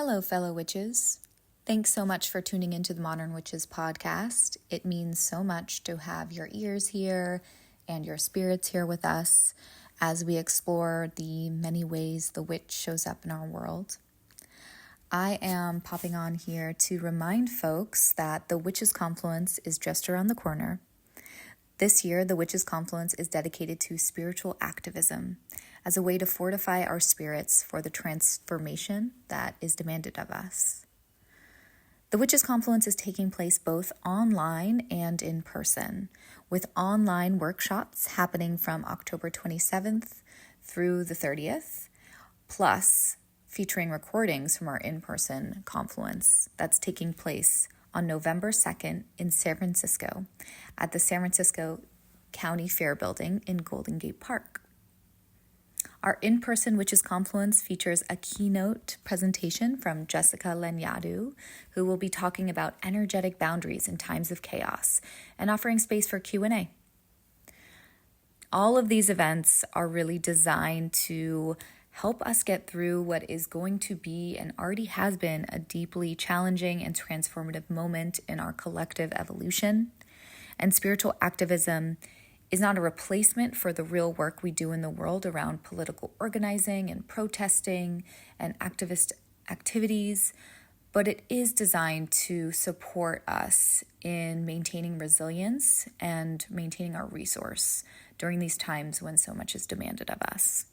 Hello, fellow witches. Thanks so much for tuning into the Modern Witches podcast. It means so much to have your ears here and your spirits here with us as we explore the many ways the witch shows up in our world. I am popping on here to remind folks that the Witches' Confluence is just around the corner. This year, the Witches' Confluence is dedicated to spiritual activism as a way to fortify our spirits for the transformation that is demanded of us. The Witches' Confluence is taking place both online and in person, with online workshops happening from October 27th through the 30th, plus featuring recordings from our in-person confluence that's taking place on November 2nd in San Francisco at the San Francisco County Fair Building in Golden Gate Park. Our in-person Witches Confluence features a keynote presentation from Jessica Lenyadu, who will be talking about energetic boundaries in times of chaos and offering space for Q&A. All of these events are really designed to help us get through what is going to be and already has been a deeply challenging and transformative moment in our collective evolution. And spiritual activism is not a replacement for the real work we do in the world around political organizing and protesting and activist activities, but it is designed to support us in maintaining resilience and maintaining our resource during these times when so much is demanded of us.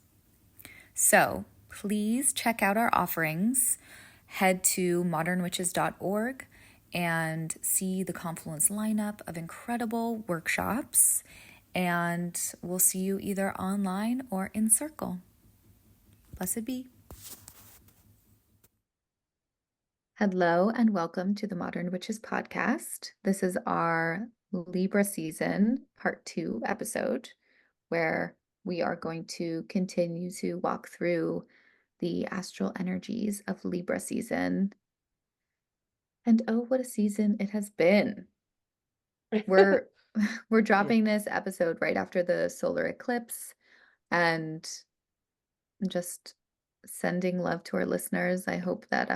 So please check out our offerings. Head to modernwitches.org and see the Confluence lineup of incredible workshops. And we'll see you either online or in circle. Blessed be. Hello and welcome to the Modern Witches podcast. This is our Libra season, part 2 episode, where we are going to continue to walk through the astral energies of Libra season. And oh, what a season it has been. We're dropping this episode right after the solar eclipse, and just sending love to our listeners. I hope that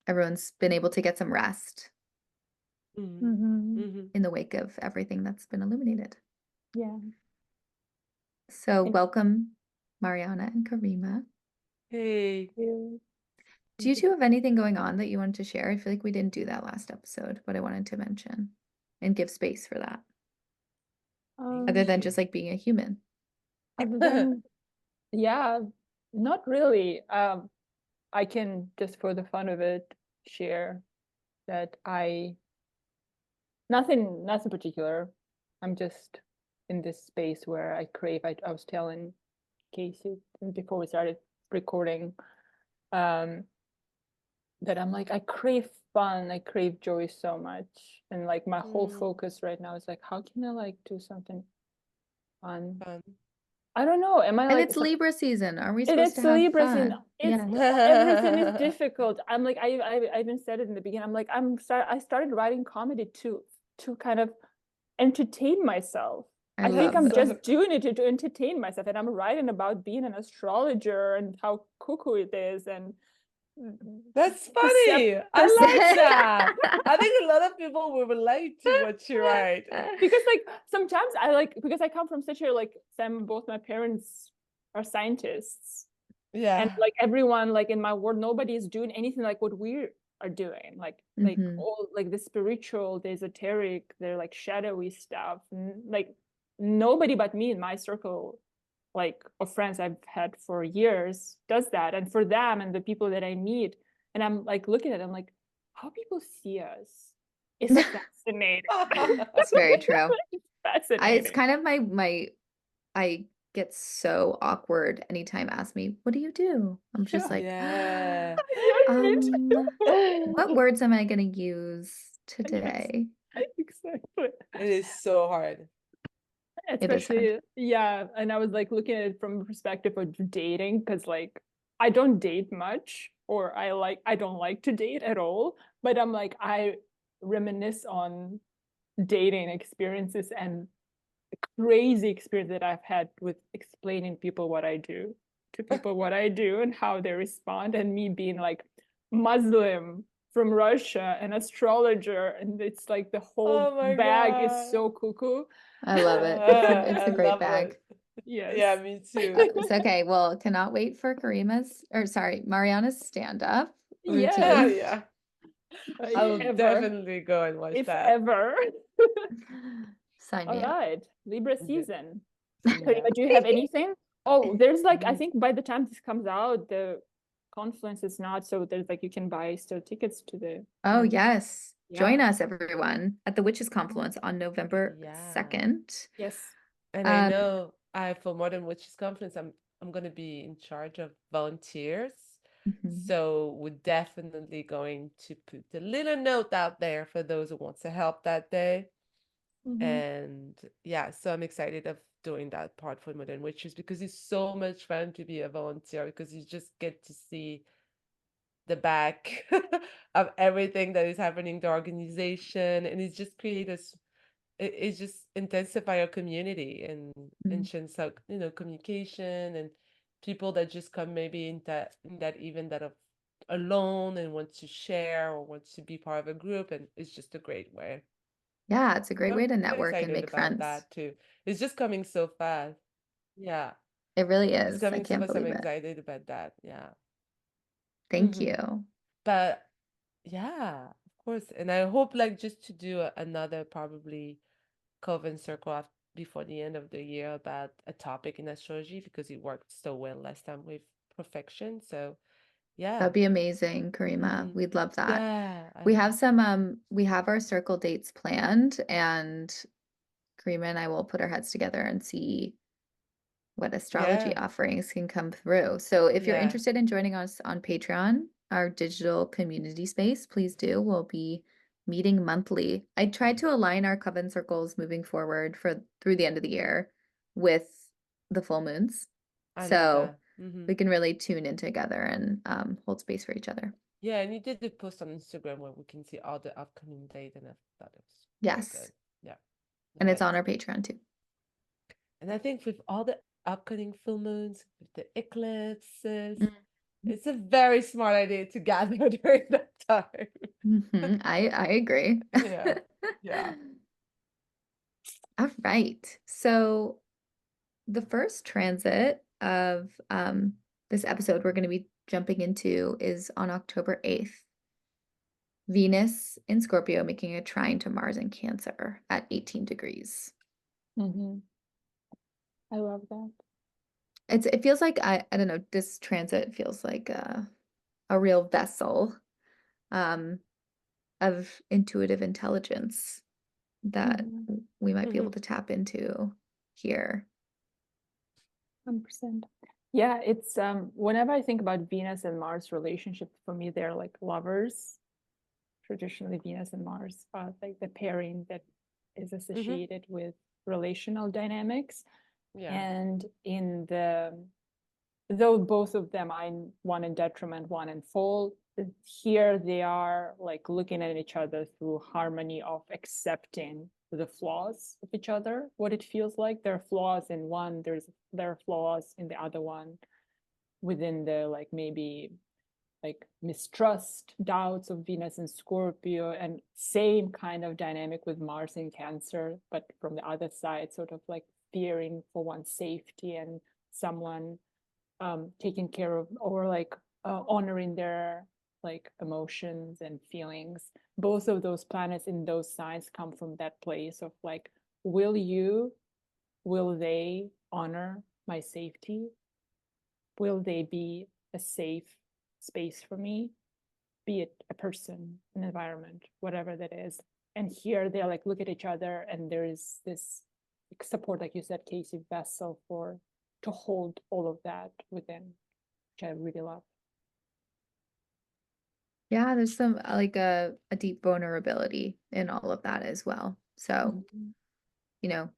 everyone's been able to get some rest in the wake of everything that's been illuminated. Yeah. So welcome, Mariana and Karima. Hey. You. Do you two have anything going on that you wanted to share? I feel like we didn't do that last episode, but I wanted to mention and give space for that. Other than just like being a human. Other than, yeah, not really. I can just for the fun of it share that nothing particular. I'm just in this space where I crave. I was telling Casey before we started recording, that I'm like, I crave fun, I crave joy so much, and like my whole focus right now is like, how can I like do something fun? I don't know. Am I And like it's Libra season. Are we supposed to it's have Libra fun? season. Everything is difficult. I'm like, I even said it in the beginning. I'm like, I started writing comedy to kind of entertain myself. I think I'm just doing it to entertain myself, and I'm writing about being an astrologer and how cuckoo it is, and that's funny. I like that. I think a lot of people will relate to what you write. Because like sometimes because I come from such a like both my parents are scientists. Yeah. And like everyone like in my world, nobody is doing anything like what we are doing. Like all like the spiritual, the esoteric, they're like shadowy stuff. Like nobody but me in my circle like of friends I've had for years does that. And for them and the people that I meet, and I'm like looking at them like, how people see us is fascinating. It's very true. It's fascinating. It's kind of my I get so awkward anytime asked me, what do you do? I'm just like, what words am I gonna use today? Exactly. It is so hard. Especially, yeah. And I was like looking at it from the perspective of dating, because like I don't date much, or I don't like to date at all. But I'm like, I reminisce on dating experiences and crazy experience that I've had with explaining to people what I do and how they respond, and me being like Muslim from Russia, an astrologer, and it's like the whole Oh my bag is God. so cuckoo. I love it. It's I a great love bag. it. Yes. Yeah, me too. It's okay. Well, cannot wait for Mariana's stand-up Yeah. routine. Yeah. If I will ever. definitely go and watch If that. ever. Sign All me up. right. Libra Yeah. season. Yeah. Karima, do you have anything? Oh, there's like, I Mhm. think by the time this comes out, the confluence is not, so there's like, you can buy still tickets to the. Oh, yes. Join Yeah. us, everyone, at the Witches Confluence on November Yeah. 2nd. Yes. And I Um, know for Modern Witches Conference, I'm going to be in charge of volunteers. mhm. So we're definitely going to put a little note out there for those who want to help that day. And yeah, so I'm excited of doing that part for Modern Witches because it's so much fun to be a volunteer because you just get to see the back of everything that is happening in the organization, and it's just it just intensify our community and enhance our, communication, and people that just come maybe in that event that are alone and want to share or want to be part of a group, and it's just a great way. Yeah, it's a great way to I'm network and excited make about friends. that too. It's just coming so fast. Yeah, It really it's is. I coming so can't fast. I'm believe it. excited about that. Yeah. Thank Mhm. you. But yeah, of course. And I hope like just to do another probably Coven Circle before the end of the year about a topic in astrology because it worked so well last time with perfection. So yeah. That'd be amazing, Karima. Mhm. We'd love that. Yeah. We have our circle dates planned, and Karima and I will put our heads together and see what astrology Yeah. offerings can come through. So if you're Yeah. interested in joining us on Patreon, our digital community space, please do. We'll be meeting monthly. I tried to align our coven circles moving forward through the end of the year with the full moons. I love So that. Mhm. we can really tune in together and hold space for each other. Yeah, and you did the post on Instagram where we can see all the upcoming dates, and I thought it was Yes. good. Yeah. And Love it's it. on our Patreon too. And I think with all the upcoming full moons, with the eclipses, Mhm. it's a very smart idea to gather during that time. Mhm. I agree. Yeah. Yeah. All right. So the first transit of this episode we're going to be jumping into is on October 8th. Venus in Scorpio making a trine to Mars in Cancer at 18 degrees. I love that. It feels like I don't know, this transit feels like a real vessel of intuitive intelligence that we might be able to tap into here. 100%. Yeah, it's whenever I think about Venus and Mars relationship, for me, they're like lovers. Traditionally, Venus and Mars are like the pairing that is associated with relational dynamics. Yeah. And though both of them are one in detriment, one in fall, here they are like looking at each other through harmony of accepting the flaws of each other, what it feels like. There are flaws in one, there are flaws in the other one, within the like maybe like mistrust, doubts of Venus and Scorpio, and same kind of dynamic with Mars in Cancer, but from the other side, sort of like fearing for one's safety and someone taking care of, or like honoring their like emotions and feelings. Both of those planets in those signs come from that place of like, will they honor my safety? Will they be a safe space for me? Be it a person, an environment, whatever that is. And here they're like, look at each other, and there is this support, like you said, Casey, vessel to hold all of that within, which I really love. Yeah, there's some like a deep vulnerability in all of that as well. So, you know,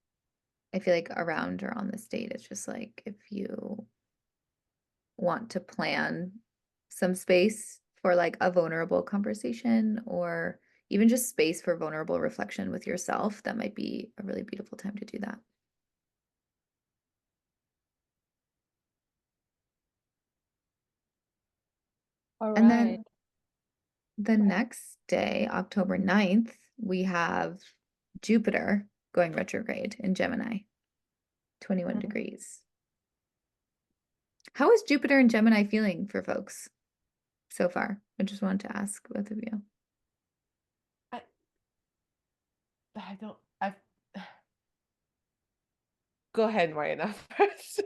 I feel like around or on this date, it's just like if you want to plan some space for like a vulnerable conversation or even just space for vulnerable reflection with yourself, that might be a really beautiful time to do that. All And right. then the next day, October 9th, we have Jupiter going retrograde in Gemini, 21 degrees. How is Jupiter in Gemini feeling for folks so far? I just wanted to ask both of you. I don't. I go ahead, Mariana, first,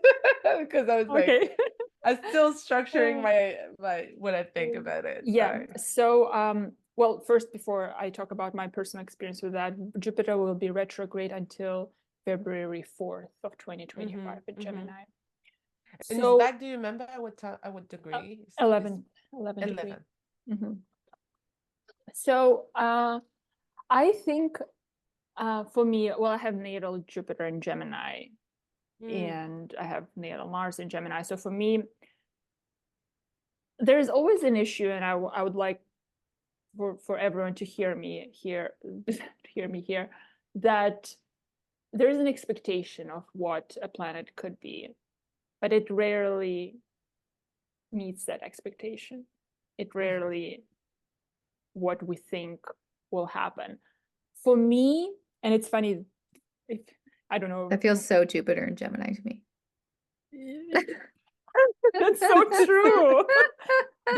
because I was like, Okay. I'm still structuring my what I think about it. Yeah. Sorry. So, well, first, before I talk about my personal experience with that, Jupiter will be retrograde until February 4th of 2025 in Gemini. And is So, back, do you remember what time, what degree? 11 11. degree. So, I think for me, well, I have natal Jupiter in Gemini, and I have natal Mars in Gemini. So for me, there's always an issue, and I would like for everyone to hear me here, that there's an expectation of what a planet could be, but it rarely meets that expectation. It rarely what we think will happen. For me, and it's funny, I don't know. That feels so Jupiter and Gemini to me. That's so true.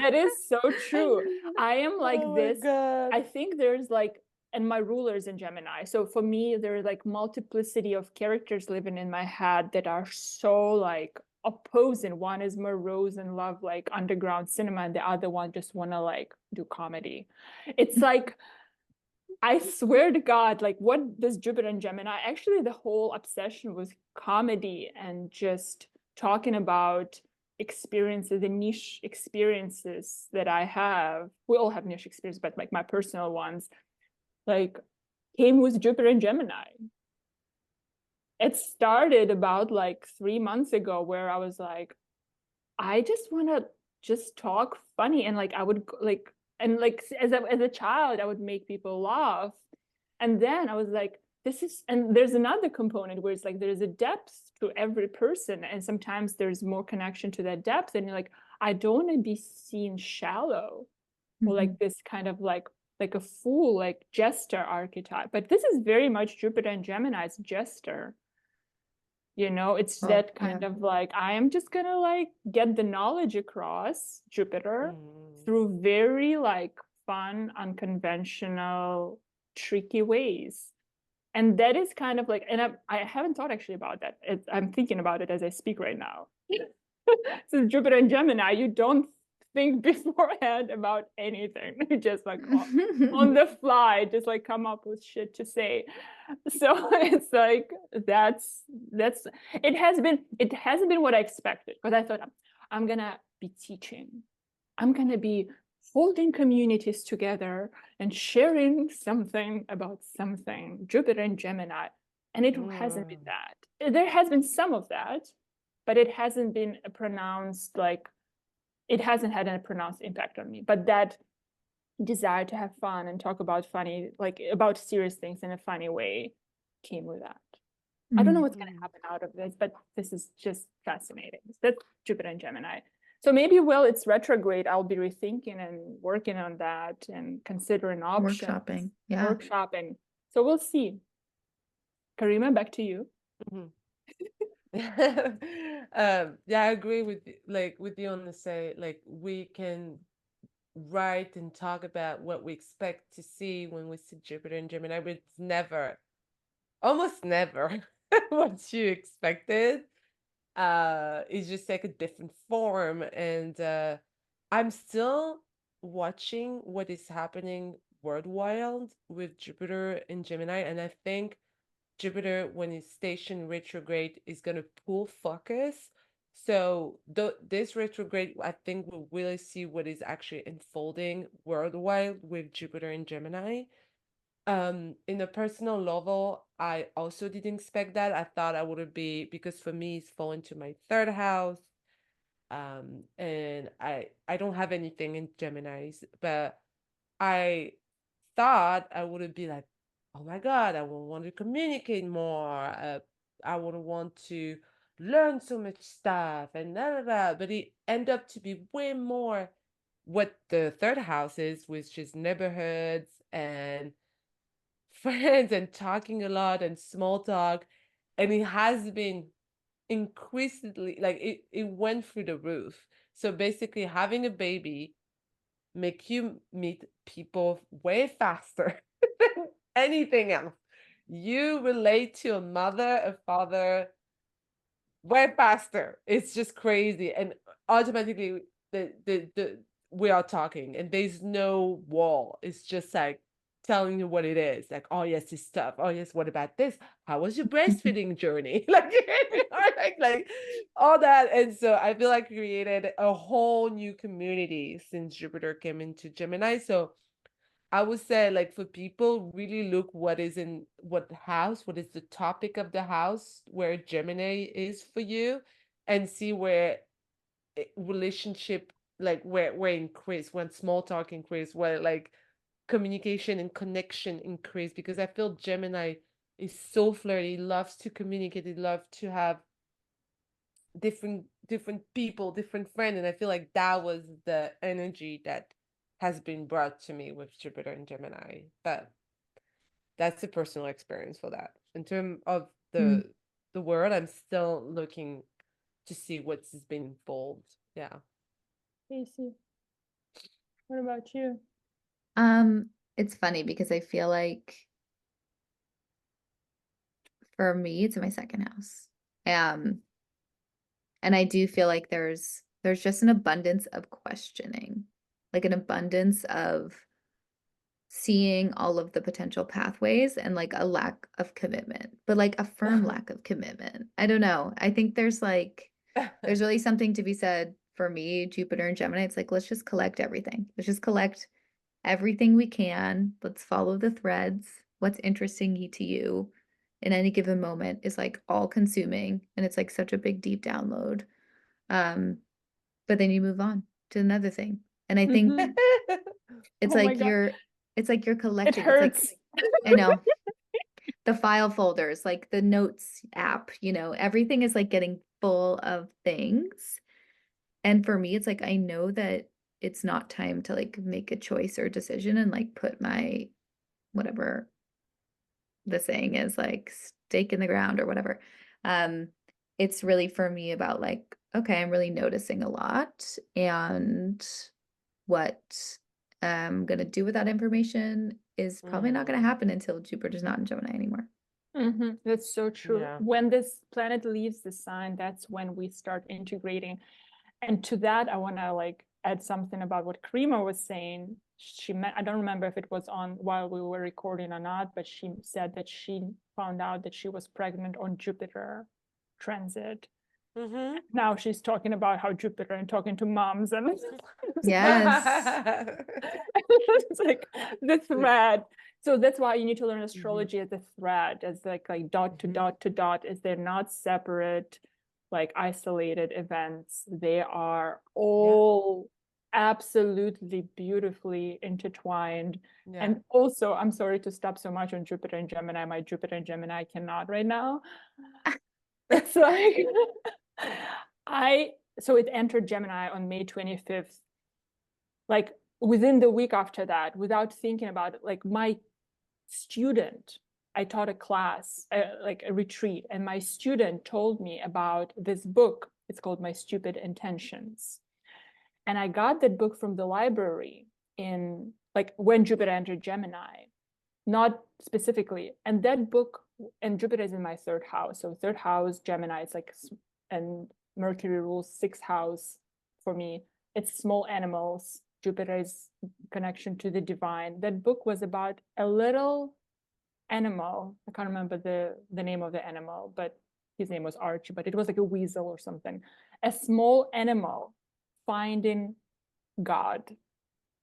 That is so true. I am like this. God. I think there's like, and my ruler's in Gemini. So for me, there's like multiplicity of characters living in my head that are so like opposing. One is morose and love like underground cinema, and the other one just want to like do comedy. It's like, I swear to God, like what does Jupiter and Gemini? Actually, the whole obsession with comedy and just talking about experiences, the niche experiences that I have. We all have niche experiences, but like my personal ones, like came with Jupiter and Gemini. It started about like 3 months ago where I was like, I just want to just talk funny. And like, I would like, and like as a child, I would make people laugh. And then I was like, this is, and there's another component where it's like there's a depth to every person, and sometimes there's more connection to that depth, and you're like, I don't want to be seen shallow or like this kind of like a fool, like jester archetype. But this is very much Jupiter and Gemini's jester. You know, it's that kind of like, I am just gonna like get the knowledge across, Jupiter, through very like fun, unconventional, tricky ways. And that is kind of like, and I haven't thought actually about that. I'm thinking about it as I speak right now. So Jupiter and Gemini, you don't think beforehand about anything. You just like on the fly, just like come up with shit to say. So it's like that's it hasn't been what I expected, because I thought I'm gonna be teaching, I'm gonna be holding communities together and sharing something about something, Jupiter and Gemini, and it hasn't been that. There has been some of that, but it hasn't been a pronounced like, it hasn't had a pronounced impact on me. But that desire to have fun and talk about funny, like about serious things in a funny way, came with that. I don't know what's going to happen out of this, but this is just fascinating. That's Jupiter and Gemini. So maybe while it's retrograde, I'll be rethinking and working on that and considering options. Workshopping. So we'll see. Karima, back to you. Yeah, I agree with you on the say, like we can write and talk about what we expect to see when we see Jupiter and Gemini, but it's never, almost never what you expected. It's just like a different form. And I'm still watching what is happening worldwide with Jupiter and Gemini, and I think Jupiter, when it's stationed retrograde, is going to pull focus. So this retrograde, I think we'll really see what is actually unfolding worldwide with Jupiter and Gemini. In a personal level, I also didn't expect that. I thought I would be, because for me, it's fallen to my third house. And I don't have anything in Gemini's, but I thought I would be like, oh my God, I would want to communicate more. I would want to learn so much stuff and blah, blah, blah. But it ended up to be way more what the third house is, which is neighborhoods and friends and talking a lot and small talk. And it has been increasingly, like it went through the roof. So basically having a baby make you meet people way faster than anything else. You relate to a mother, a father way faster. It's just crazy. And automatically the we are talking and there's no wall. It's just like telling you what it is. Like, oh yes, this stuff. Oh yes, what about this? How was your breastfeeding journey? like all that. And so I feel like created a whole new community since Jupiter came into Gemini. So I would say, like, for people, really look what is in what house, what is the topic of the house where Gemini is for you, and see where relationship, like where increase, when small talk increase, where like communication and connection increase. Because I feel Gemini is so flirty, loves to communicate, he loves to have different people, different friends, and I feel like that was the energy that has been brought to me with Jupiter and Gemini. But that's a personal experience for that. In terms of the world, I'm still looking to see what's been involved. Yeah. Casey, what about you? It's funny because I feel like for me, it's in my second house. And I do feel like there's just an abundance of questioning, like an abundance of seeing all of the potential pathways and like a lack of commitment, but like a firm lack of commitment. I don't know. I think there's really something to be said for me, Jupiter and Gemini. It's like, let's just collect everything. Let's just collect everything we can. Let's follow the threads. What's interesting to you in any given moment is like all consuming. And it's like such a big, deep download. But then you move on to another thing. And I think it's Oh my like God. you're It collecting. hurts. It's like, I know. The file folders, like the notes app, everything is like getting full of things. And for me, it's like I know that it's not time to like make a choice or decision and like put my whatever the saying is, like stake in the ground or whatever. It's really for me about like, okay, I'm really noticing a lot, and what I'm gonna do with that information is probably not gonna happen until Jupiter's not in Gemini anymore. That's so true. Yeah. When this planet leaves the sign, that's when we start integrating. And to that, I want to like add something about what Karima was saying. I don't remember if it was on while we were recording or not, but she said that she found out that she was pregnant on Jupiter transit. Now she's talking about how Jupiter and talking to moms and Yes. it's like the thread. So that's why you need to learn astrology as a thread, as like dot to dot to dot, is they're not separate, like isolated events. They are all absolutely beautifully intertwined. Yeah. And also, I'm sorry to stop so much on Jupiter and Gemini. My Jupiter and Gemini cannot right now. It's like so it entered Gemini on May 25th. Like within the week after that, without thinking about it, like my student, I taught a class, like a retreat, and my student told me about this book. It's called My Stupid Intentions. And I got that book from the library in like when Jupiter entered Gemini, not specifically. And that book, and Jupiter is in my third house. So third house, Gemini, it's like, and Mercury rules sixth house for me. It's small animals. Jupiter's connection to the divine. That book was about a little animal. I can't remember the name of the animal, but his name was Archie, but it was like a weasel or something. A small animal finding God.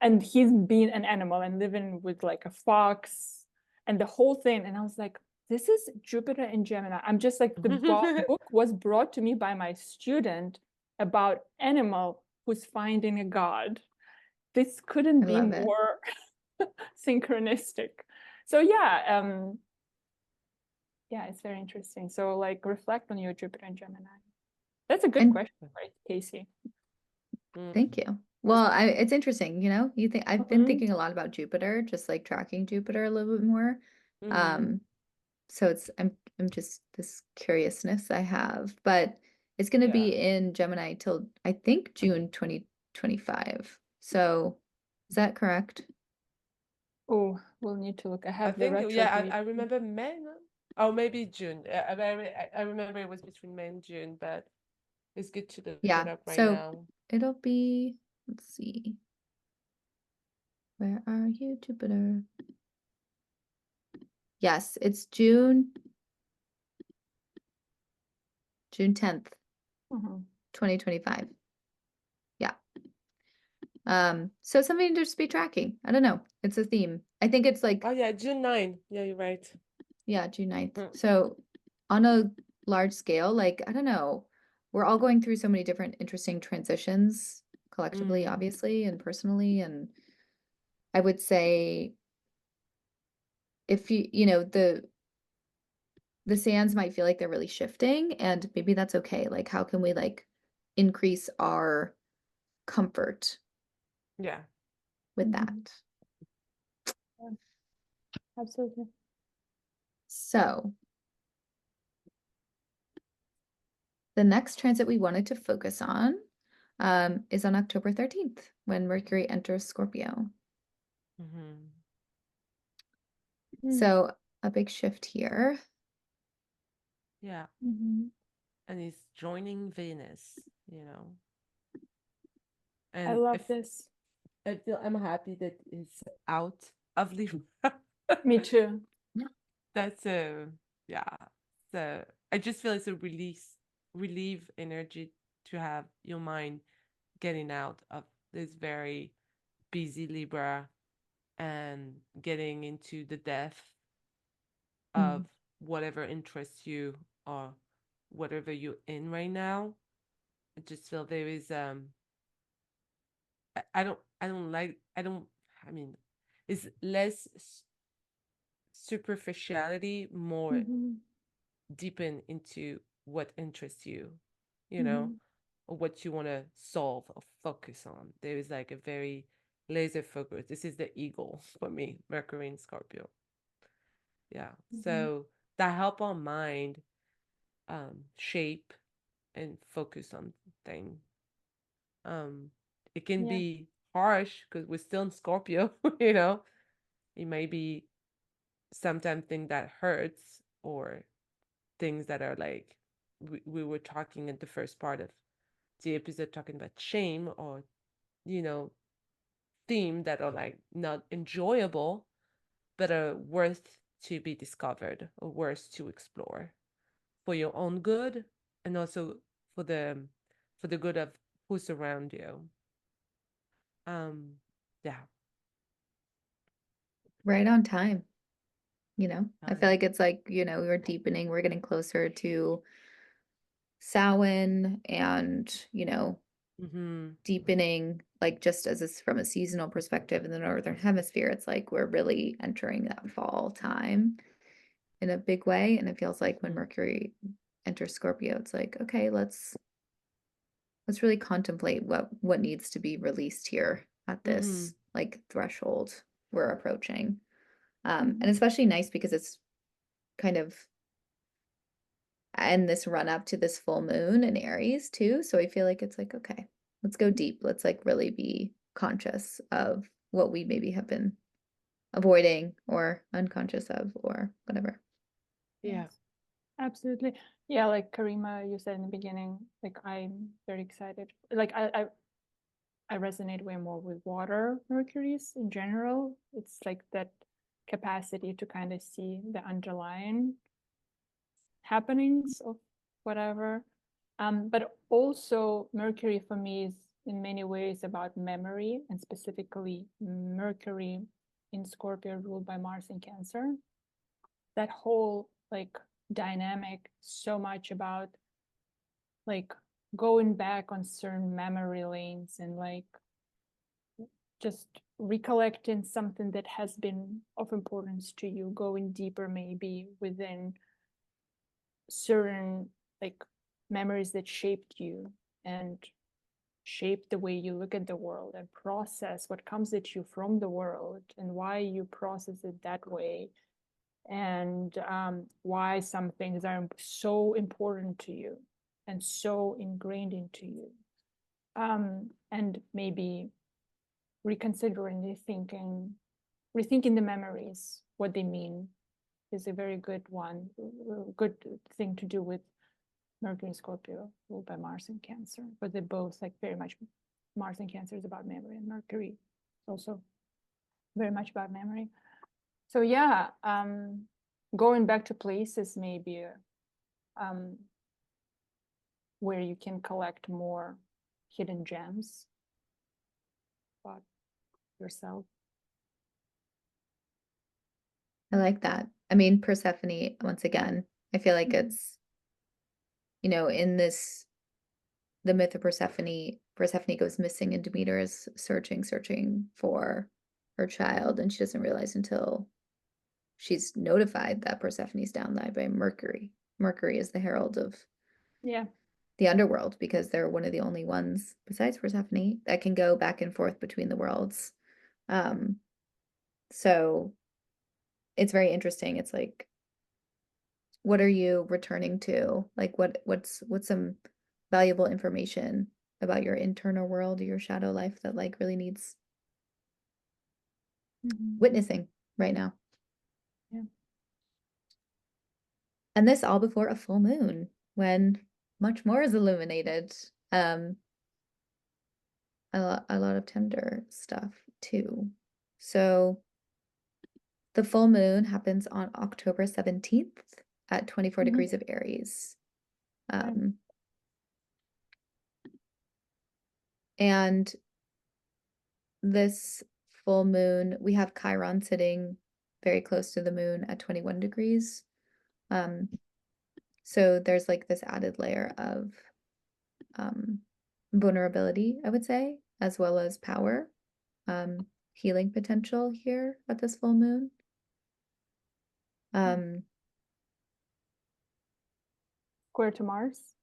And he's been an animal and living with like a fox and the whole thing. And I was like, this is Jupiter in Gemini. I'm just like, the book was brought to me by my student about animal who's finding a God. This couldn't be more synchronistic. So yeah, it's very interesting. So like reflect on your Jupiter and Gemini. That's a good question, right, Casey? Thank you. Well, it's interesting, you know, you think I've been Mhm. thinking a lot about Jupiter, just like tracking Jupiter a little bit more. Mm-hmm. So I'm just this curiousness I have, but it's going to Yeah. be in Gemini till I think June 2025. So is that correct? Oh, we'll need to look. I I have the think, yeah, retrograde. I remember May, no? Oh, maybe June. I remember it was between May and June, but it's good to look it Yeah. up right So now. it'll be, let's see. Where are you, Jupiter? Yes, it's June 10th, Mhm. 2025. Yeah. So something to just be tracking. I don't know. It's a theme. I think it's like, Oh yeah, June 9. Yeah, you're right. yeah, June 9th. Mm. So on a large scale, like, I don't know, we're all going through so many different interesting transitions collectively, Mm. obviously, and personally. And I would say if you know, the sands might feel like they're really shifting, and maybe that's okay. Like, how can we like increase our comfort Yeah. with Mhm. that? Yeah, absolutely. So the next transit we wanted to focus on is on October 13th when Mercury enters Scorpio. Mm-hmm. Mm. So a big shift here. Yeah. Mhm. And he's joining Venus, you know. I And love if this. I'm happy that it's out of Libra. Me too. That's a yeah. So I just feel it's a relief energy to have your mind getting out of this very busy Libra and getting into the depth of Mm. whatever interests you or whatever you're in right now. I just feel there is I don't like I don't I mean it's less superficiality, more Mhm. deepen into what interests you, you know, Mhm. or what you want to solve or focus on. There is like a very laser focus. This is the eagle for me, Mercury in Scorpio. Yeah. Mhm. So that help our mind shape and focus on things. Um, it can Yeah. be harsh because we're still in Scorpio, you know. It may be sometimes things that hurts or things that are like we were talking in the first part of the episode talking about shame or you know theme that are like not enjoyable but are worth to be discovered or worth to explore for your own good and also for the good of who's around you. um yeah. Right on time, you know. Oh I feel yeah. like it's like, you know, we're deepening, we're getting closer to Samhain and, you know, Mm-hmm. deepening, like just as it's from a seasonal perspective in the Northern Hemisphere, it's like we're really entering that fall time in a big way. And it feels like when Mm-hmm. Mercury enters Scorpio, it's like, okay, let's really contemplate what needs to be released here at Mm-hmm. this like threshold we're approaching. And Mhm. especially nice because it's kind of and this run up to this full moon in Aries too. So I feel like it's like, okay, let's go deep. Let's like really be conscious of what we maybe have been avoiding or unconscious of or whatever. Yeah. Yes. Absolutely. Yeah, like Karima, you said in the beginning, like I'm very excited. Like I resonate way more with water Mercuries in general. It's like that capacity to kind of see the underlying happenings of whatever. But also Mercury for me is in many ways about memory, and specifically Mercury in Scorpio ruled by Mars in Cancer. That whole like dynamic so much about like going back on certain memory lanes and like just recollecting something that has been of importance to you, going deeper maybe within certain like memories that shaped you and shape the way you look at the world and process what comes at you from the world and why you process it that way, and why some things are so important to you and so ingrained into you, and maybe reconsidering, rethinking the memories, what they mean, is a very good one, good thing to do with Mercury and Scorpio, ruled by Mars and Cancer. But they're both like very much, Mars and Cancer is about memory, and Mercury is also very much about memory. So yeah, going back to places maybe where you can collect more hidden gems about yourself. I like that. I mean, Persephone, once again, I feel like Mhm. it's, you know, in this, the myth of Persephone, Persephone goes missing and Demeter is searching for her child, and she doesn't realize until she's notified that Persephone's down there by Mercury. Mercury is the herald of Yeah. the underworld because they're one of the only ones besides Persephone that can go back and forth between the worlds. So it's very interesting. It's like, what are you returning to? Like what's some valuable information about your internal world or your shadow life that like really needs witnessing right now? Yeah. And this all before a full moon when much more is illuminated. A lot of tender stuff too. So the full moon happens on October 17th at 24 degrees of Aries. And this full moon, we have Chiron sitting very close to the moon at 21 degrees. So there's like this added layer of vulnerability, I would say, as well as power, healing potential here at this full moon. Square to Mars.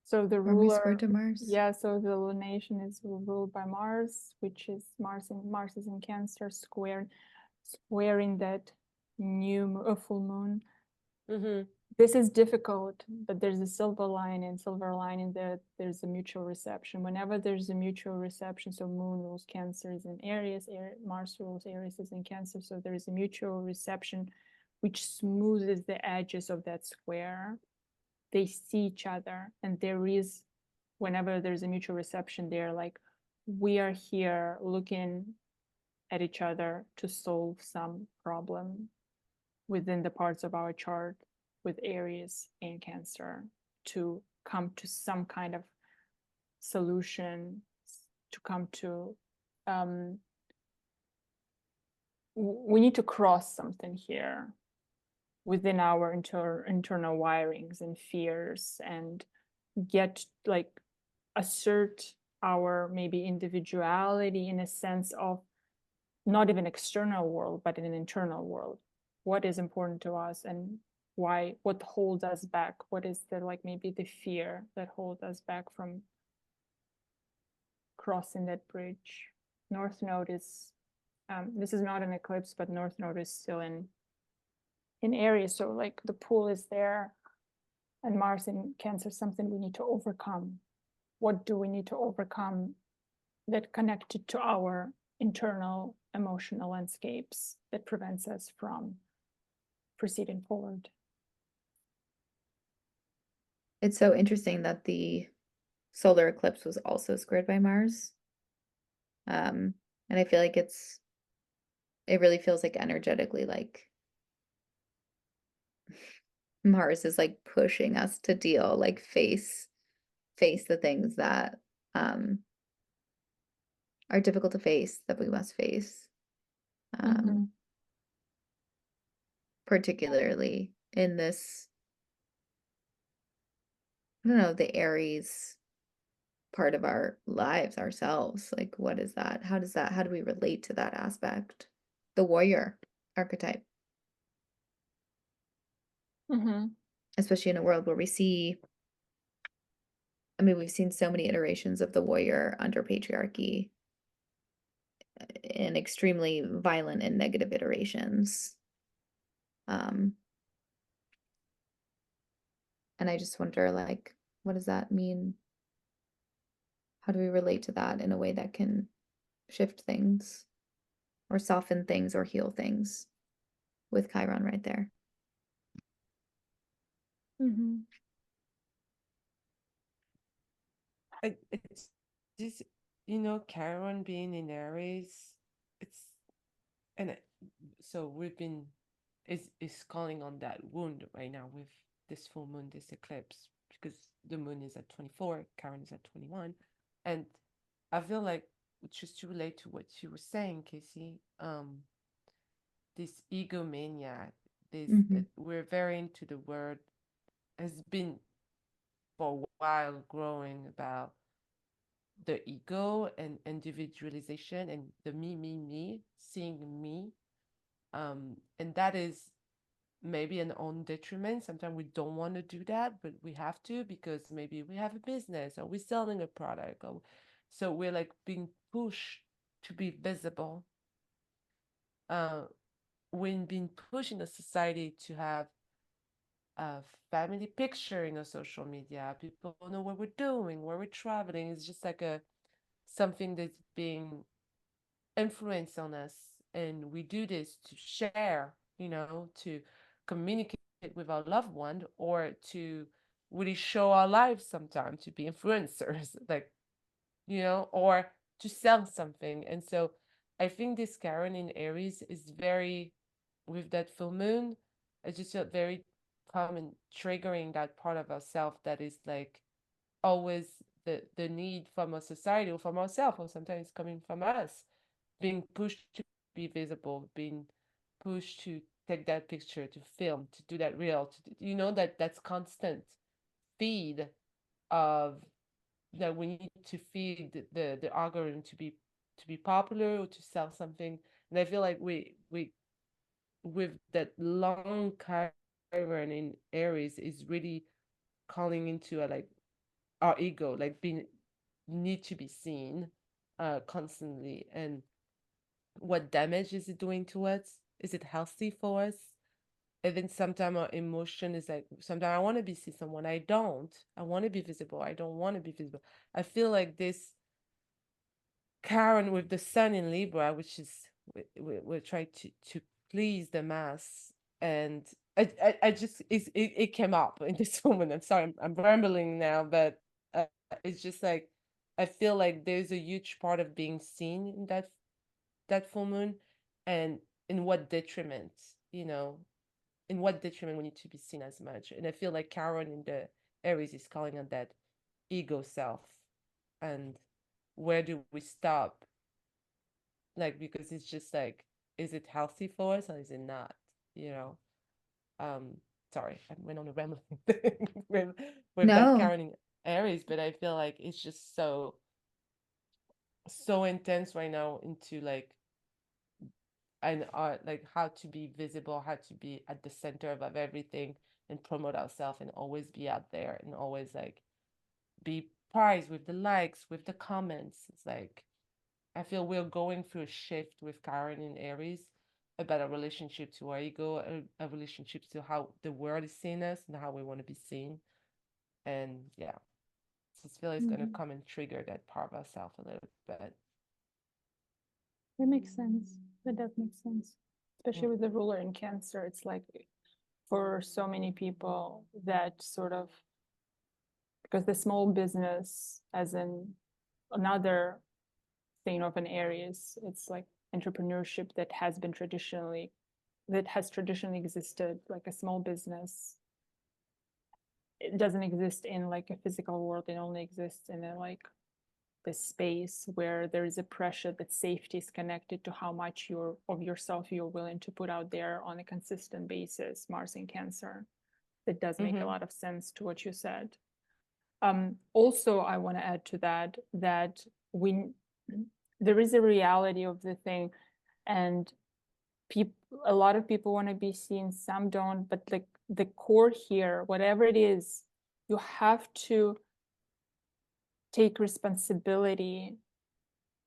So the Or square ruler, to Mars. yeah, so the lunation is ruled by Mars, which is Mars is in Cancer, squaring that new full moon. This is difficult, but there's a silver lining that there's a mutual reception. Whenever there's a mutual reception, so moon rules Cancer is in Aries, Mars rules Aries is in Cancer, so there is a mutual reception which smoothes the edges of that square. They see each other, and there is, whenever there's a mutual reception, they're like, we are here looking at each other to solve some problem within the parts of our chart with Aries and Cancer, to come to some kind of solution, to come to we need to cross something here within our internal wirings and fears, and get like assert our maybe individuality in a sense of not even external world, but in an internal world. What is important to us, and why, what holds us back? What is the like maybe the fear that holds us back from crossing that bridge? North Node is this is not an eclipse, but North Node is still in Aries, so like the pull is there, and Mars in Cancer, something we need to overcome. What do we need to overcome that connected to our internal emotional landscapes that prevents us from proceeding forward? It's so interesting that the solar eclipse was also squared by Mars. And I feel like it really feels like energetically like Mars is like pushing us to deal, like face the things that are difficult to face, that we must face. Particularly in this, I don't know, the Aries part of our lives ourselves. Like, what is that? How do we relate to that aspect? The warrior archetype. Especially in a world where we see I mean, we've seen so many iterations of the warrior under patriarchy in extremely violent and negative iterations. And I just wonder, like, what does that mean? How do we relate to that in a way that can shift things or soften things or heal things with Chiron right there? It's just, you know, Chiron being in Aries, it's, and so we've been, is calling on that wound right now with this full moon, this eclipse, because the moon is at 24, Chiron is at 21. And I feel like, just to relate to what you were saying, Casey, this egomania, this, we're very into the word, has been for a while growing about the ego and individualization and the me, seeing me. And that is maybe an own detriment. Sometimes we don't want to do that, but we have to, because maybe we have a business or we're selling a product, or so we're like being pushed to be visible. When being pushed in a society to have a family picture in a social media, people know what we're doing, where we're traveling. It's just like a something that's being influenced on us, and we do this to share, you know, to communicate with our loved one, or to really show our lives, sometimes to be influencers, like, you know, or to sell something. And so I think this Chiron in Aries is very, with that full moon, I just felt very common, triggering that part of ourselves that is like always the need from a society or from ourselves, or sometimes coming from us, being pushed to be visible, being pushed to take that picture, to film, to do that reel, to, you know, that's constant feed of that we need to feed the algorithm to be popular or to sell something. And I feel like we with that long Chiron in Aries is really calling into a, like, our ego, like being need to be seen constantly. And what damage is it doing to us? Is it healthy for us? And then sometimes our emotion is like, sometimes I want to be see someone, I don't. I want to be visible, I don't want to be visible. I feel like this Karen with the sun in Libra, which is we're trying to please the mass. And I just it came up in this moment. I'm sorry, I'm rambling now, but it's just like I feel like there's a huge part of being seen in that full moon, and in what detriment, you know, in what detriment we need to be seen as much. And I feel like Karen in the Aries is calling on that ego self, and where do we stop? Like, because it's just like, is it healthy for us or is it not? You know? Um, sorry, I went on a rambling thing with that No, Karen in Aries, but I feel like it's just so intense right now into like and like how to be visible, how to be at the center of everything and promote ourselves and always be out there and always like be prized with the likes, with the comments. It's like I feel we're going through a shift with Karen in Aries about a relationship to our ego, a relationship to how the world is seeing us and how we want to be seen. And yeah, so I feel it's going to come and trigger that part of ourselves a little bit. That makes sense. That does make sense. Especially with the ruler in Cancer, it's like for so many people that sort of, because the small business, as in another thing of an Aries, it's like entrepreneurship that has traditionally existed, like a small business. It doesn't exist in like a physical world. It only exists in a like this space where there is a pressure that safety is connected to how much of yourself you're willing to put out there on a consistent basis. Mars in Cancer. It does make a lot of sense to what you said. Also, I want to add to that there is a reality of the thing, and a lot of people want to be seen, some don't, but like the core here, whatever it is, you have to take responsibility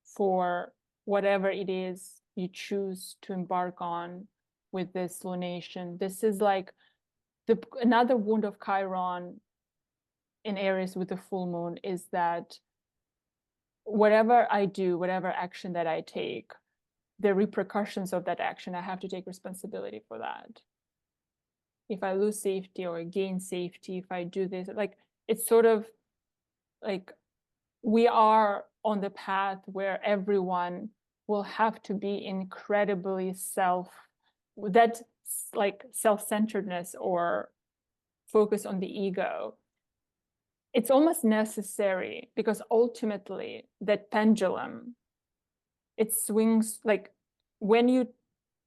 for whatever it is you choose to embark on with this lunation. This is like another wound of Chiron in Aries with the full moon is that whatever I do, whatever action that I take, the repercussions of that action, I have to take responsibility for that. If I lose safety or gain safety, if I do this, like it's sort of like we are on the path where everyone will have to be incredibly self-centeredness or focus on the ego. It's almost necessary because ultimately that pendulum, it swings, like when you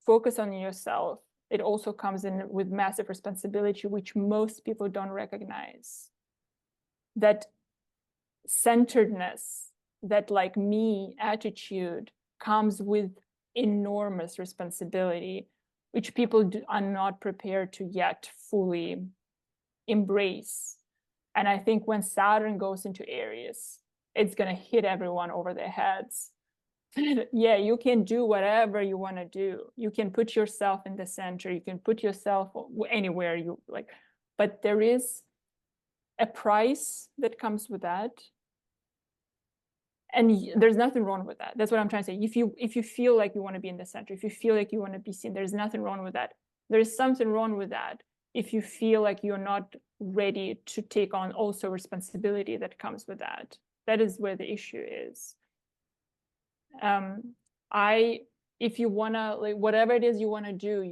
focus on yourself, it also comes in with massive responsibility, which most people don't recognize. That centeredness, that like me attitude comes with enormous responsibility, which people are not prepared to yet fully embrace. And I think when Saturn goes into Aries, it's going to hit everyone over their heads. Yeah, you can do whatever you want to do. You can put yourself in the center. You can put yourself anywhere you like. But there is a price that comes with that. And there's nothing wrong with that. That's what I'm trying to say. If you feel like you want to be in the center, if you feel like you want to be seen, there's nothing wrong with that. There's something wrong with that if you feel like you're not ready to take on also responsibility that comes with that. That is where the issue is. If you wanna, like, whatever it is you want to do,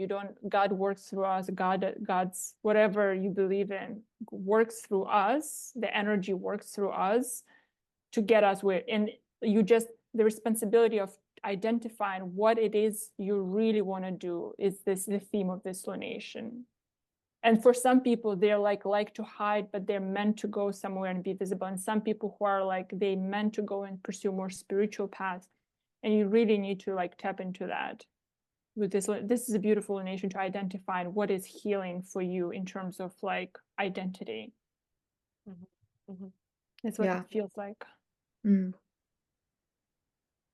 God works through us. God's whatever you believe in works through us. The energy works through us to get us where, and the responsibility of identifying what it is you really want to do is the theme of this lunation. And for some people, they're like to hide, but they're meant to go somewhere and be visible. And some people who are like, they meant to go and pursue more spiritual paths. And you really need to like tap into that. With this is a beautiful lunation to identify what is healing for you in terms of like identity. Mm-hmm. Mm-hmm. That's what it feels like. Mm.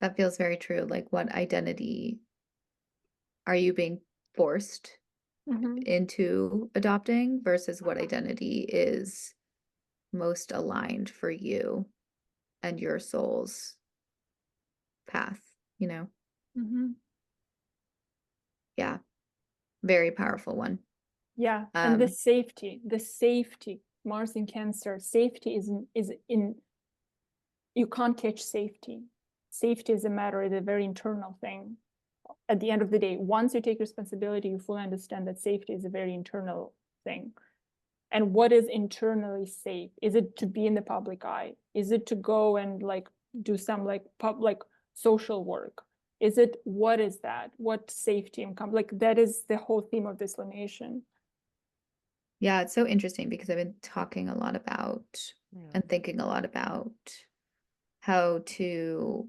That feels very true. Like, what identity are you being forced into adopting versus what identity is most aligned for you and your soul's path, you know? Yeah. Very powerful one. Yeah. And the safety, Mars in Cancer, safety is in, you can't catch safety. Safety is a matter, it's a very internal thing. At the end of the day, once you take responsibility, you fully understand that safety is a very internal thing. And what is internally safe? Is it to be in the public eye? Is it to go and like do some like public social work? What is that? What safety income? Like that is the whole theme of this lunation. Yeah, it's so interesting because I've been talking a lot about and thinking a lot about how to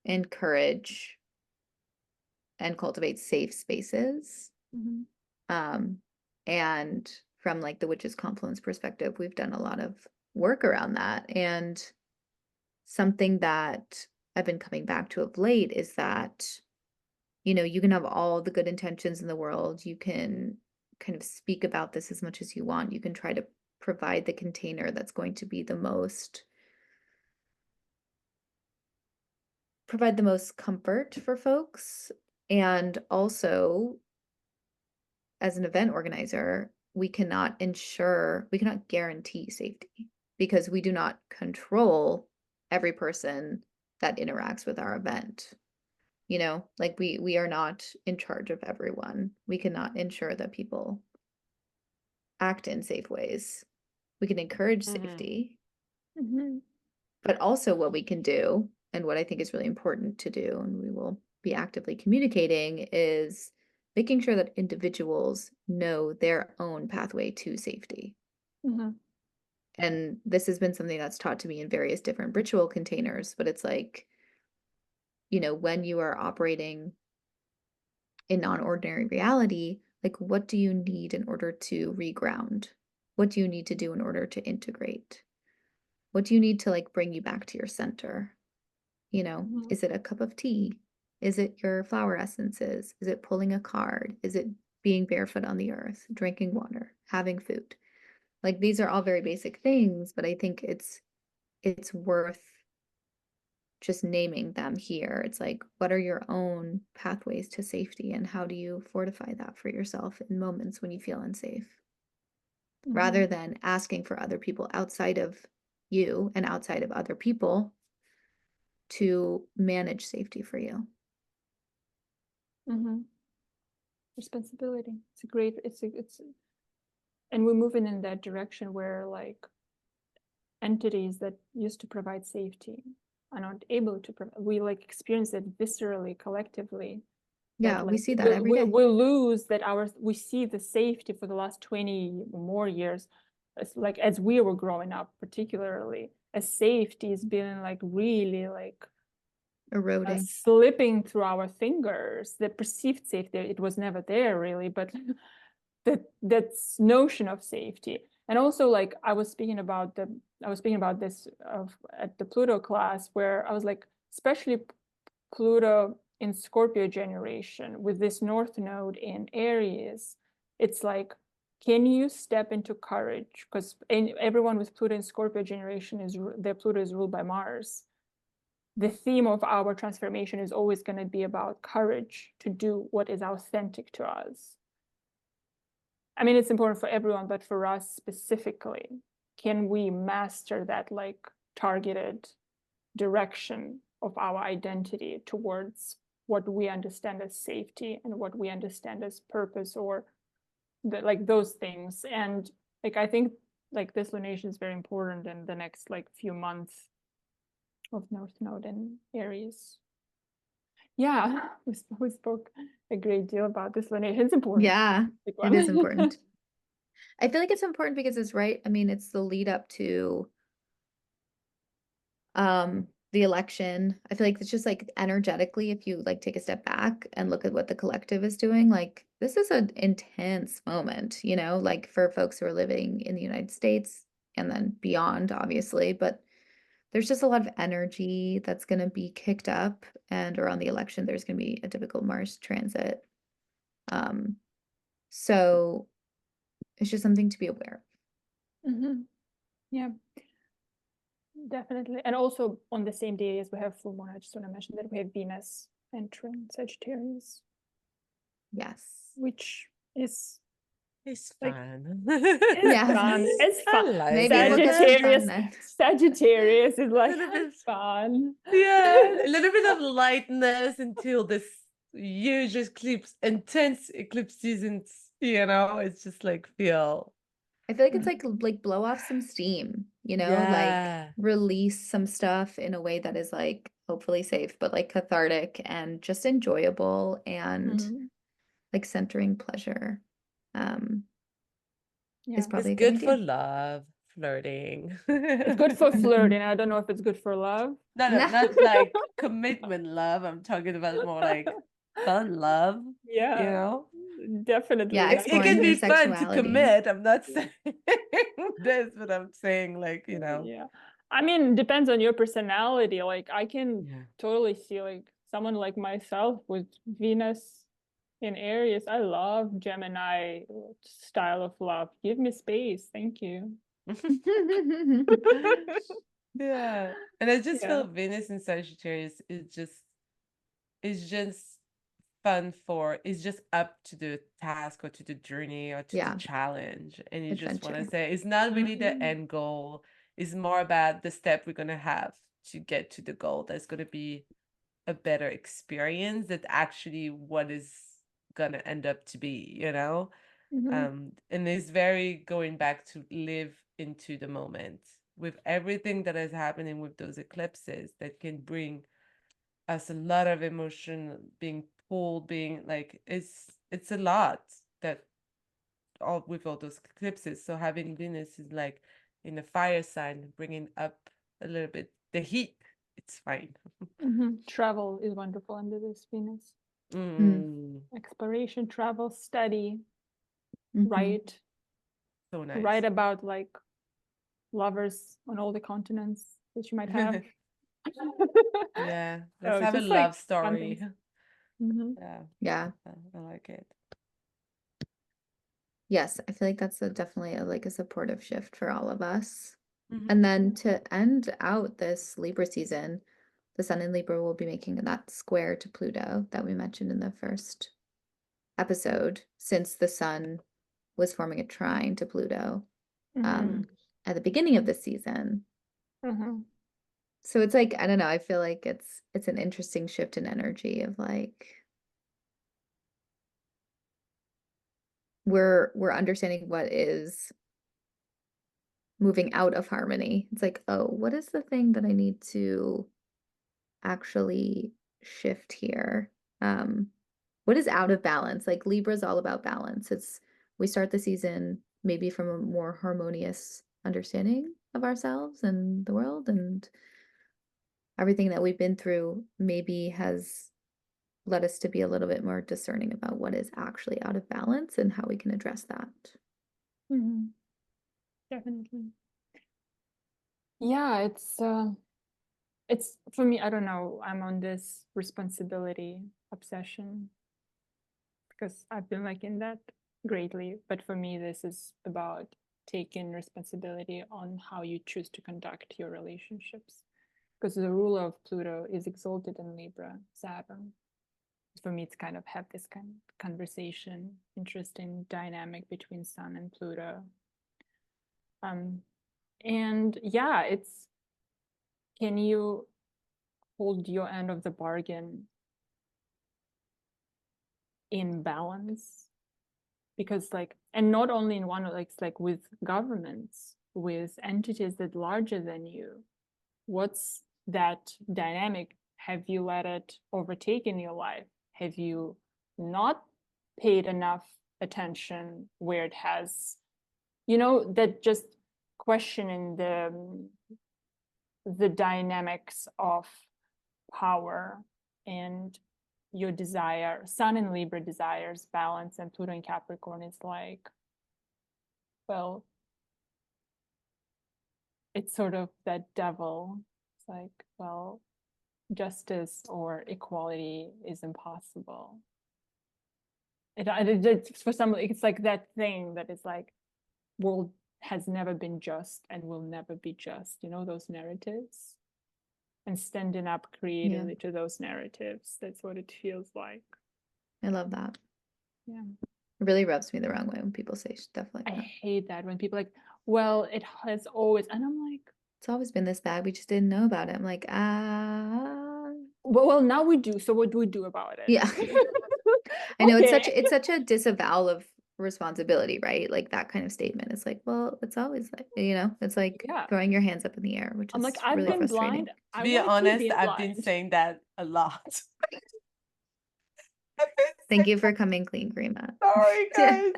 encourage and cultivate safe spaces. And from like the Witches Confluence perspective, we've done a lot of work around that. And something that I've been coming back to of late is that, you know, you can have all the good intentions in the world. You can kind of speak about this as much as you want. You can try to provide the container that's going to be provide the most comfort for folks. And also, as an event organizer, we cannot guarantee safety because we do not control every person that interacts with our event. You know, like we are not in charge of everyone. We cannot ensure that people act in safe ways. We can encourage safety. But also what we can do, and what I think is really important to do, and we will be actively communicating, is making sure that individuals know their own pathway to safety. And this has been something that's taught to me in various different ritual containers, but it's like, you know, when you are operating in non-ordinary reality, like what do you need in order to reground? What do you need to do in order to integrate? What do you need to like bring you back to your center? You know, Mhm. is it a cup of tea? Is it your flower essences? Is it pulling a card? Is it being barefoot on the earth, drinking water, having food? Like these are all very basic things, but I think it's worth just naming them here. It's like, what are your own pathways to safety and how do you fortify that for yourself in moments when you feel unsafe? Rather Mhm. than asking for other people outside of you and outside of other people to manage safety for you. Mhm. Responsibility. It's a great, and we're moving in that direction where like entities that used to provide safety are not able to provide. We like experience it viscerally, collectively. Yeah, That we like see that every day. we lose that we see the safety for the last 20 or more years, like as we were growing up, particularly as safety has been like really like Eroding. slipping through our fingers. The perceived safety, it was never there really, but that's notion of safety. And also like I was speaking about this at the Pluto class, where I was like, especially Pluto in Scorpio generation with this North Node in Aries, it's like, can you step into courage? Because everyone with Pluto in Scorpio generation their Pluto is ruled by Mars. The theme of our transformation is always going to be about courage to do what is authentic to us. I mean, it's important for everyone, but for us specifically, can we master that like targeted direction of our identity towards what we understand as safety and what we understand as purpose, or like those things? And like I think like this lunation is very important in the next like few months of North Node in Aries. Yeah, we spoke a great deal about this lunation. It's important. Yeah, it is important. I feel like it's important because it's right. I mean, it's the lead up to the election. I feel like it's just like energetically, if you like take a step back and look at what the collective is doing, like this is an intense moment, you know, like for folks who are living in the United States and then beyond, obviously, but there's just a lot of energy that's going to be kicked up, and around the election there's going to be a typical Mars transit. So it's just something to be aware of. Mm-hmm. Yeah, definitely. And also on the same day as we have full moon, I just want to mention that we have Venus entering Sagittarius, Yes. which is It's like fun. Yeah. fun. It's I fun. like Maybe it. we'll get some fun then. Sagittarius is like Little bit, fun. yeah, a little bit of lightness until this huge eclipse, intense eclipse seasons, you know, it's just like feel. I feel like it's like blow off some steam, you know, like Yeah. release some stuff in a way that is like hopefully safe, but like cathartic and just enjoyable and like centering pleasure. Yeah. Is probably It's a good good for idea. love, flirting. It's good for flirting. I don't know if it's good for love. No, No. not like commitment love. I'm talking about more like fun love, you Yeah, know? definitely. Yeah, It Like, can exploring your be fun to sexuality. commit. I'm not saying this, but I'm saying like, you know. yeah. I mean, depends on your personality. Like, I can Yeah. totally see like someone like myself with Venus in Aries. I love Gemini style of love. Give me space. Thank you. Yeah. And I just Yeah. feel Venus in Sagittarius is just fun for, it's just up to the task or to the journey or to the Yeah, challenge. And you just want to adventure. say it's not really the Mhm. end goal. It's more about the step we're gonna have to get to the goal. That's gonna be a better experience that actually what is gonna end up to be, you know? Mhm. And it's very going back to live into the moment with everything that is happening with those eclipses that can bring us a lot of emotion, being pulled, being like it's a lot that all with all those eclipses. So having Venus is like in the fire sign, bringing up a little bit the heat. It's fine. Mhm. Travel is wonderful under this Venus. Mm, Exploration, travel, study, Mhm. write, so nice. write about like lovers on all the continents that you might have. Yeah, let's So have a just like love fun story. things. Mhm. Yeah, Yeah. I like it. Yes, I feel like that's definitely a supportive shift for all of us. Mhm. And then to end out this Libra season, the Sun in Libra will be making that square to Pluto that we mentioned in the first episode, since the Sun was forming a trine to Pluto Mhm. at the beginning of the season. Mhm. So it's like, I don't know, I feel like it's an interesting shift in energy of like we're understanding what is moving out of harmony. It's like, oh, what is the thing that I need to actually shift here? What is out of balance? Like Libra's all about balance. We start the season maybe from a more harmonious understanding of ourselves and the world, and everything that we've been through maybe has led us to be a little bit more discerning about what is actually out of balance and how we can address that. Mhm. Definitely. Yeah, it's for me, I don't know, I'm on this responsibility obsession because I've been like in that greatly. But for me, this is about taking responsibility on how you choose to conduct your relationships. Because the ruler of Pluto is exalted in Libra, Saturn. For me, it's kind of have this kind of conversation, interesting dynamic between Sun and Pluto. And yeah, it's, can you hold your end of the bargain in balance? Because like, and not only in one, like it's like with governments, with entities that larger than you, what's that dynamic? Have you let it overtake in your life? Have you not paid enough attention where it has, that just questioning the dynamics of power and your desire. Sun in Libra desires balance, and Pluto in Capricorn is like, well, it's sort of that devil. It's like, well, justice or equality is impossible. For some, it's like that thing that is like, world has never been just and will never be just. Those narratives, and standing up creatively to those narratives. That's what it feels like. I love that. Yeah. It really rubs me the wrong way when people say stuff like that. I hate that when people like, well, it has always, and I'm like, it's always been this bad. We just didn't know about it. I'm like, well, now we do. So what do we do about it? Yeah. I know Okay. it's such a disavowal of responsibility, right? Like that kind of statement. It's like, well, it's always like, it's like throwing your hands up in the air, which I'm is like, I've really been frustrating. blind. To be honest, I've been saying that a lot. Thank you for coming clean, Grima. Sorry, guys.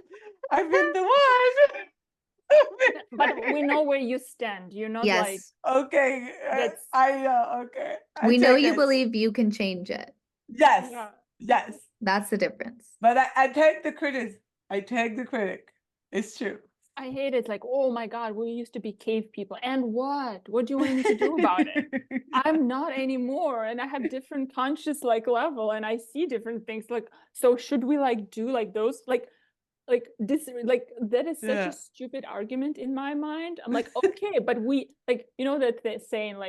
I've been the one. But we know where you stand. You're not like, okay. I know. Okay. We know you believe you can change it. Yes. Yes. That's the difference. But I take the critic. It's true. I hate it. Like, oh my God, we used to be cave people. And what? What do you want me to do about it? I'm not anymore. And I have different conscious level, and I see different things. Like, so should we do like those, this, that is such a stupid argument in my mind. I'm like, okay, but we that they're saying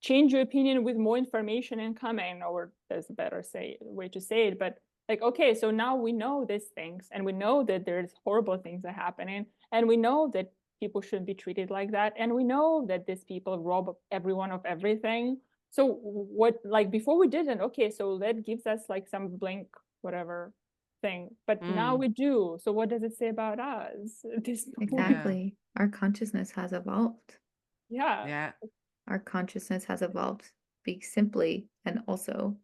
change your opinion with more information incoming, or there's a better way to say it, but okay, so now we know these things, and we know that there's horrible things are happening, and we know that people shouldn't be treated like that, and we know that these people rob everyone of everything. So what, before we didn't, okay, so that gives us some blank whatever thing, but now we do. So what does it say about us at this point? Exactly. Our consciousness has evolved. Yeah. Our consciousness has evolved simply and also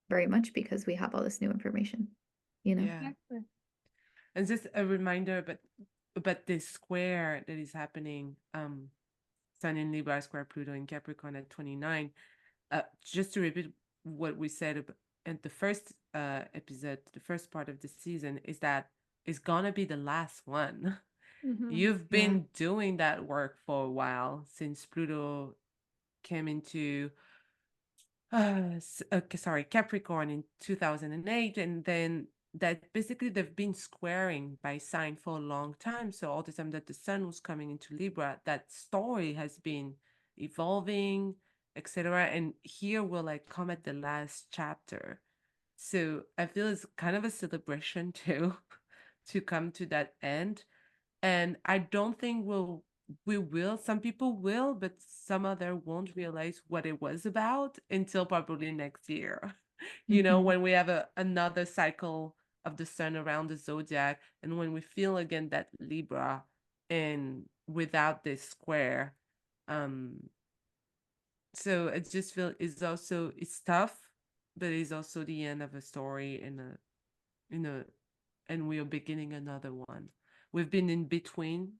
very much because we have all this new information, Exactly. And just a reminder, but this square that is happening, Sun in Libra square Pluto in Capricorn at 29, just to repeat what we said in the first episode, the first part of the season, is that it's gonna be the last one. You've been doing that work for a while since Pluto came into Capricorn in 2008, and then that basically they've been squaring by sign for a long time. So all the time that the sun was coming into Libra, that story has been evolving, etc. And here we're like come at the last chapter. So I feel it's kind of a celebration too to come to that end. And I don't think we will. Some people will, but some other won't realize what it was about until probably next year. When we have another cycle of the sun around the zodiac, and when we feel again that Libra and without this square. So I just feel it's tough, but it's also the end of a story and we are beginning another one. We've been in between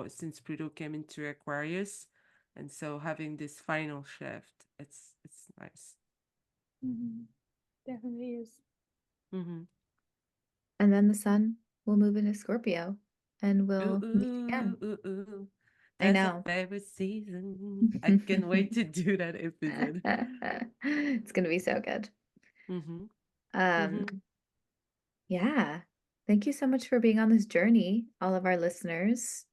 since Pluto came into Aquarius, and so having this final shift, it's nice. Definitely is. And then the sun will move into Scorpio, and we'll meet again. That's I know. my favorite season. I can't wait to do that episode. It's gonna be so good. Yeah. Thank you so much for being on this journey, all of our listeners.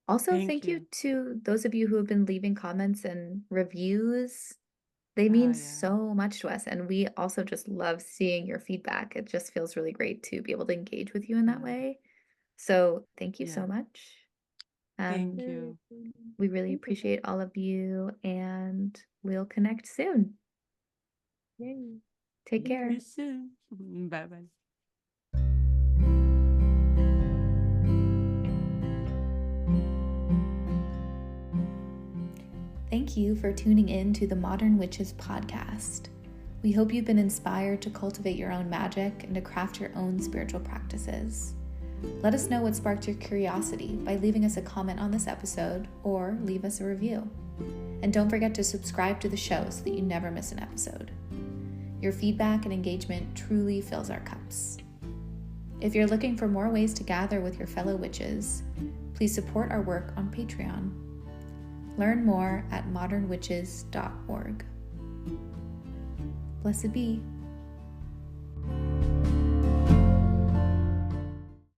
Also, thank you to those of you who have been leaving comments and reviews. They mean so much to us, and we also just love seeing your feedback. It just feels really great to be able to engage with you in that way. So thank you so much. Thank you. We really appreciate all of you, and we'll connect soon. Yay. Take care. See you soon. Bye-bye. Thank you for tuning in to the Modern Witches podcast. We hope you've been inspired to cultivate your own magic and to craft your own spiritual practices. Let us know what sparked your curiosity by leaving us a comment on this episode or leave us a review. And don't forget to subscribe to the show so that you never miss an episode. Your feedback and engagement truly fills our cups. If you're looking for more ways to gather with your fellow witches, please support our work on Patreon. Learn more at modernwitches.org. Blessed be.